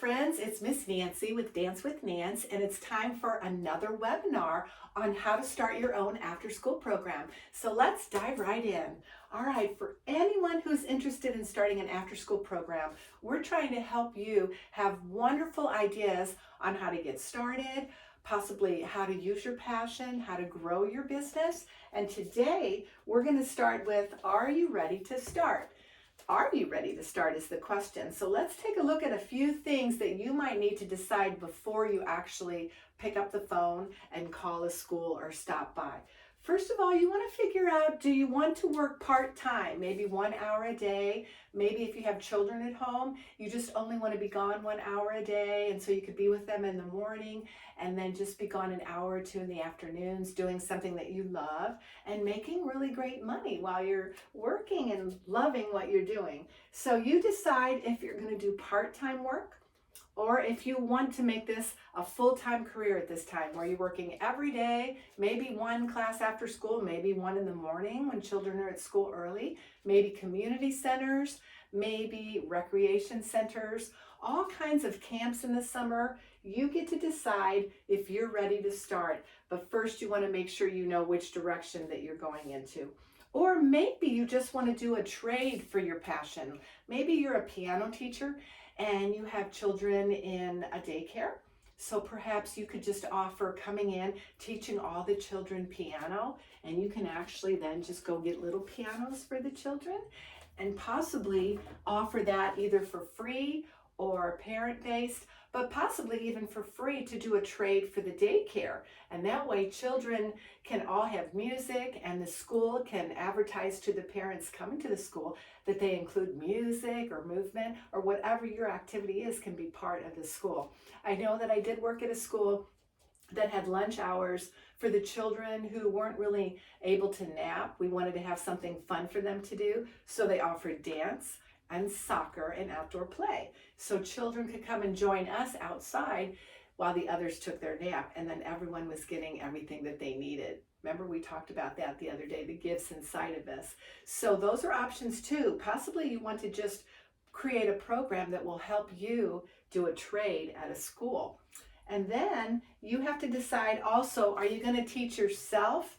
friends, it's Miss Nancy with Dance with Nance, and it's time for another webinar on how to start your own after school program. So let's dive right in. All right, for anyone who's interested in starting an after school program, we're trying to help you have wonderful ideas on how to get started, possibly how to use your passion, how to grow your business. And today we're going to start with, are you ready to start? Are you ready to start is the question. So let's take a look at a few things that you might need to decide before you actually pick up the phone and call a school or stop by. First of all, you want to figure out, do you want to work part-time, maybe 1 hour a day? Maybe if you have children at home, you just only want to be gone 1 hour a day, and so you could be with them in the morning and then just be gone an hour or two in the afternoons doing something that you love and making really great money while you're working and loving what you're doing. So you decide if you're going to do part-time work, or if you want to make this a full-time career at this time, where you're working every day, maybe one class after school, maybe one in the morning when children are at school early, maybe community centers, maybe recreation centers, all kinds of camps in the summer. You get to decide if you're ready to start, but first you want to make sure you know which direction that you're going into. Or maybe you just want to do a trade for your passion. Maybe you're a piano teacher and you have children in a daycare. So perhaps you could just offer coming in, teaching all the children piano, and you can actually then just go get little pianos for the children and possibly offer that either for free or parent-based, but possibly even for free to do a trade for the daycare. And that way children can all have music, and the school can advertise to the parents coming to the school that they include music or movement, or whatever your activity is can be part of the school. I know that I did work at a school that had lunch hours for the children who weren't really able to nap. We wanted to have something fun for them to do, so they offered dance and soccer and outdoor play. So children could come and join us outside while the others took their nap, and then everyone was getting everything that they needed. Remember, we talked about that the other day, the gifts inside of this. So those are options too. Possibly you want to just create a program that will help you do a trade at a school. And then you have to decide also, are you going to teach yourself,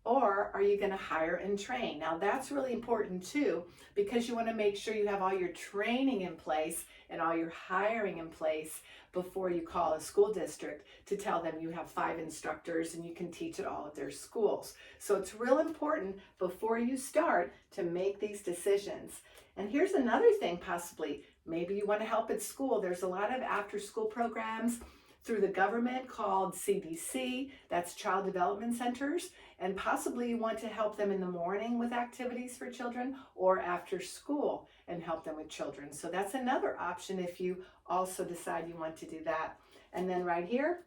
or are you going to hire and train? Now that's really important too, because you want to make sure you have all your training in place and all your hiring in place before you call a school district to tell them you have 5 instructors and you can teach at all of their schools. So it's real important before you start to make these decisions. And here's another thing, possibly, maybe you want to help at school. There's a lot of after school programs through the government called CDC, that's Child Development Centers, and possibly you want to help them in the morning with activities for children, or after school and help them with children. So that's another option if you also decide you want to do that. And then right here,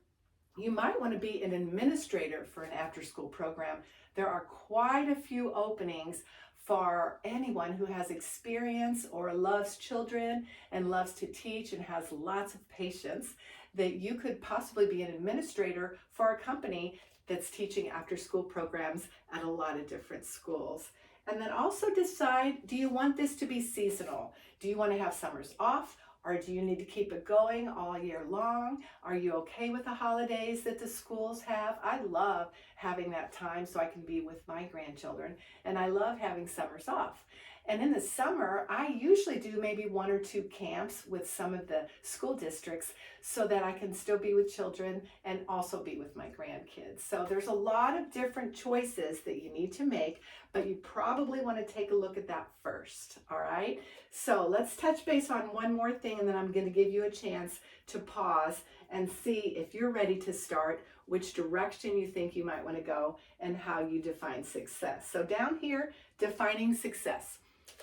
you might want to be an administrator for an after school program. There are quite a few openings for anyone who has experience or loves children and loves to teach and has lots of patience, that you could possibly be an administrator for a company that's teaching after school programs at a lot of different schools. And then also decide, do you want this to be seasonal? Do you want to have summers off, or do you need to keep it going all year long? Are you okay with the holidays that the schools have? I love having that time so I can be with my grandchildren, and I love having summers off. And in the summer, I usually do maybe 1 or 2 camps with some of the school districts so that I can still be with children and also be with my grandkids. So there's a lot of different choices that you need to make, but you probably want to take a look at that first, all right? So let's touch base on one more thing, and then I'm going to give you a chance to pause and see if you're ready to start, which direction you think you might want to go, and how you define success. So down here, defining success.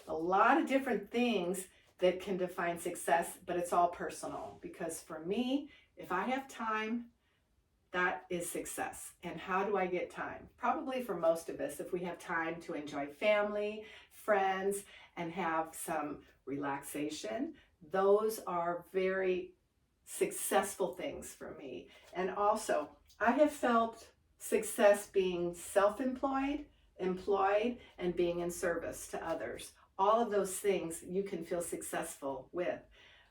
A lot of different things that can define success, but it's all personal, because for me, if I have time, that is success. And how do I get time? Probably for most of us, if we have time to enjoy family, friends, and have some relaxation, those are very successful things for me. And also, I have felt success being self-employed, employed, and being in service to others. All of those things you can feel successful with.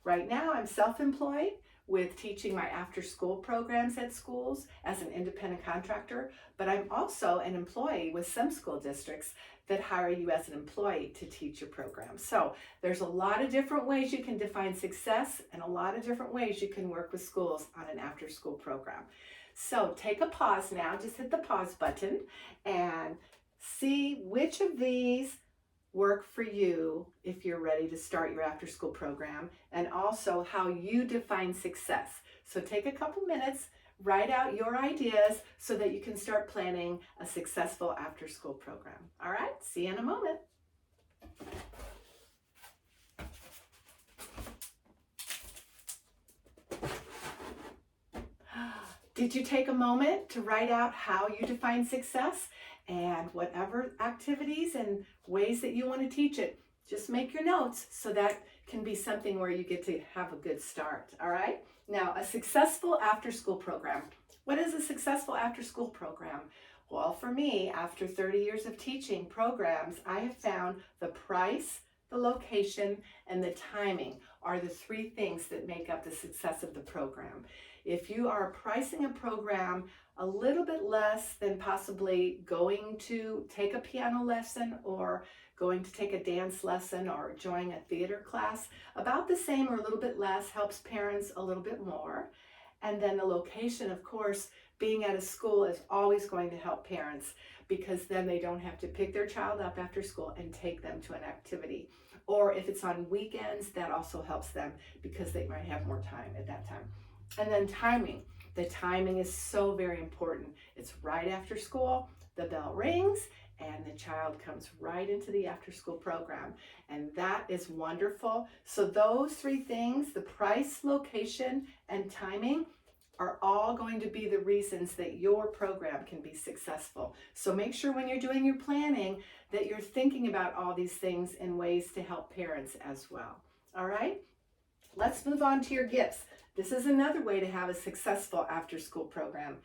Right now, I'm self-employed with teaching my after-school programs at schools as an independent contractor, but I'm also an employee with some school districts that hire you as an employee to teach your program. So there's a lot of different ways you can define success and a lot of different ways you can work with schools on an after-school program. So take a pause now, just hit the pause button and see which of these work for you if you're ready to start your after school program, and also how you define success. So take a couple minutes, write out your ideas so that you can start planning a successful after school program. All right, see you in a moment. Did you take a moment to write out how you define success and whatever activities and ways that you want to teach it? Just make your notes so that can be something where you get to have a good start, all right? Now, a successful after-school program. What is a successful after-school program? Well, for me, after 30 years of teaching programs, I have found the price, the location, and the timing are the three things that make up the success of the program. If you are pricing a program a little bit less than possibly going to take a piano lesson or going to take a dance lesson or join a theater class, about the same or a little bit less helps parents a little bit more. And then the location, of course, being at a school is always going to help parents because then they don't have to pick their child up after school and take them to an activity. Or if it's on weekends, that also helps them because they might have more time at that time. And then timing. The timing is so very important. It's right after school, the bell rings, and the child comes right into the after school program. And that is wonderful. So those three things, the price, location, and timing, are all going to be the reasons that your program can be successful. So make sure when you're doing your planning that you're thinking about all these things in ways to help parents as well. All right? Let's move on to your gifts. This is another way to have a successful after-school program.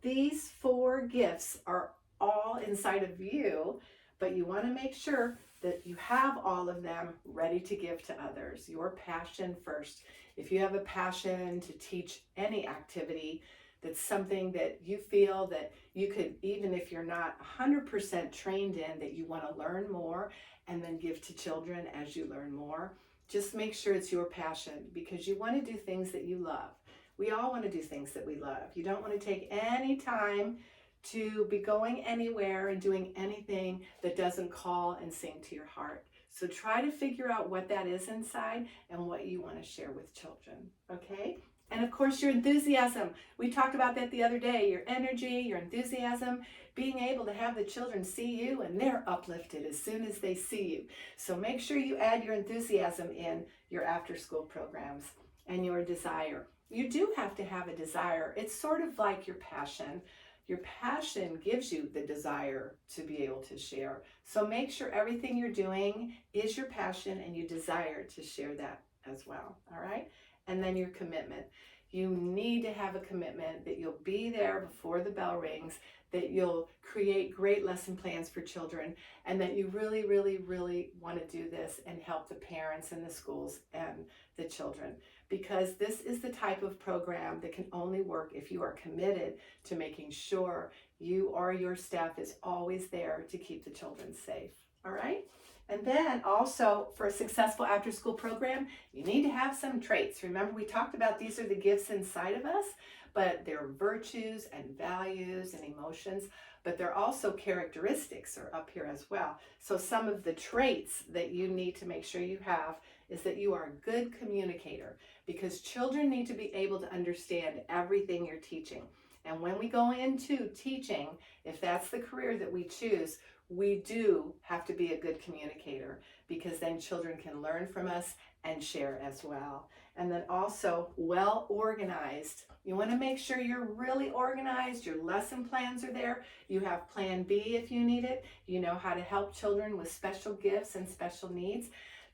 These 4 gifts are all inside of you, but you want to make sure that you have all of them ready to give to others. Your passion first. If you have a passion to teach any activity, that's something that you feel that you could, even if you're not 100% trained in, that you want to learn more and then give to children as you learn more. Just make sure it's your passion because you want to do things that you love. We all want to do things that we love. You don't want to take any time to be going anywhere and doing anything that doesn't call and sing to your heart. So try to figure out what that is inside and what you want to share with children, okay? And of course, your enthusiasm. We talked about that the other day. Your energy, your enthusiasm, being able to have the children see you and they're uplifted as soon as they see you. So make sure you add your enthusiasm in your after-school programs and your desire. You do have to have a desire. It's sort of like your passion. Your passion gives you the desire to be able to share. So make sure everything you're doing is your passion and you desire to share that as well, all right? And then your commitment. You need to have a commitment that you'll be there before the bell rings, that you'll create great lesson plans for children, and that you really, really, really want to do this and help the parents and the schools and the children. Because this is the type of program that can only work if you are committed to making sure you or your staff is always there to keep the children safe. All right? And then also for a successful after-school program, you need to have some traits. Remember, we talked about these are the gifts inside of us, but they're virtues and values and emotions, but they're also characteristics are up here as well. So some of the traits that you need to make sure you have is that you are a good communicator, because children need to be able to understand everything you're teaching. And when we go into teaching, if that's the career that we choose, we do have to be a good communicator, because then children can learn from us and share as well. And then also well organized. You want to make sure you're really organized. Your lesson plans are there. You have plan B if you need it. You know how to help children with special gifts and special needs.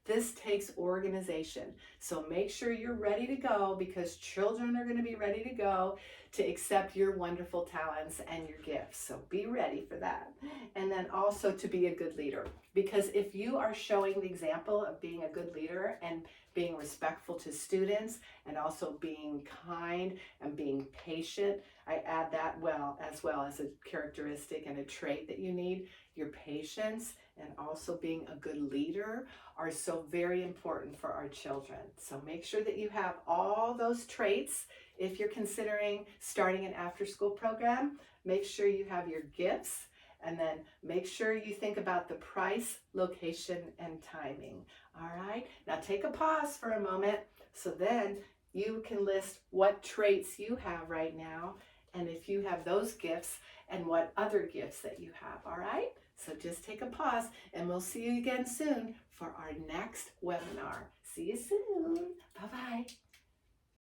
This takes organization. So make sure you're ready to go, because children are going to be ready to go to accept your wonderful talents and your gifts. So be ready for that. And then also to be a good leader, because if you are showing the example of being a good leader and being respectful to students and also being kind and being patient, I add that as a characteristic and a trait that you need. Your patience and also being a good leader are so very important for our children. So make sure that you have all those traits. If you're considering starting an after-school program, make sure you have your gifts, and then make sure you think about the price, location, and timing. All right, now take a pause for a moment so then you can list what traits you have right now, and if you have those gifts and what other gifts that you have. All right, so just take a pause, and we'll see you again soon for our next webinar. See you soon. Bye-bye.